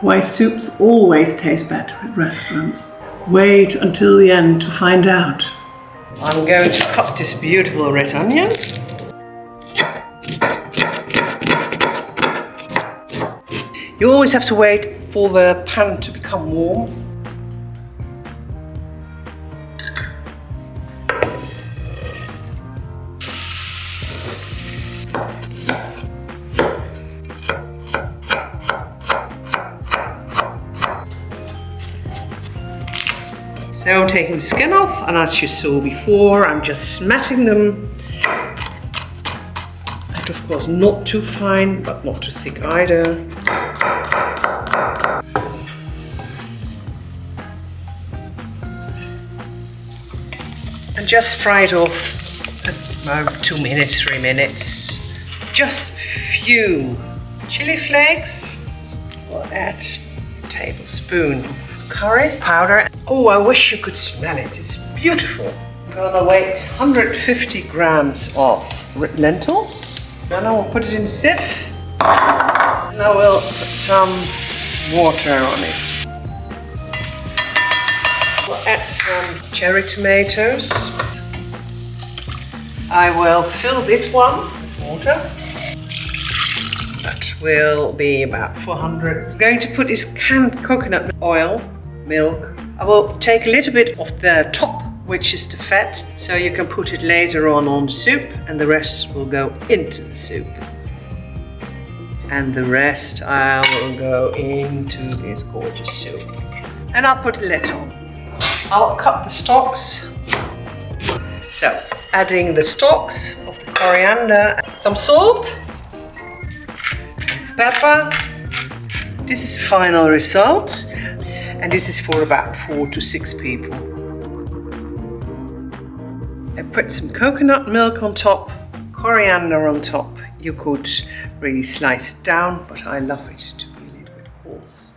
Why soups always taste better at restaurants. Wait until the end to find out. I'm going to cut this beautiful red onion. You always have to wait for the pan to become warm. So I'm taking the skin off, and as you saw before, I'm just smashing them. And of course not too fine, but not too thick either. And just fry it off about 2 minutes, 3 minutes. Just a few chili flakes. We'll add a tablespoon of curry powder. Oh, I wish you could smell it. It's beautiful. I'm gonna weigh 150 grams of lentils. And I will put it in a sieve. And I will put some water on it. We'll add some cherry tomatoes. I will fill this one with water. That will be about 400. I'm going to put this canned coconut oil, milk. I will take a little bit of the top, which is the fat, so you can put it later on the soup, and the rest will go into the soup. And the rest I will go into this gorgeous soup. And I'll put the lid on. I'll cut the stalks. So, adding the stalks of the coriander, some salt, some pepper. This is the final result. And this is for about 4 to 6 people. I put some coconut milk on top, coriander on top. You could really slice it down, but I love it to be a little bit coarse.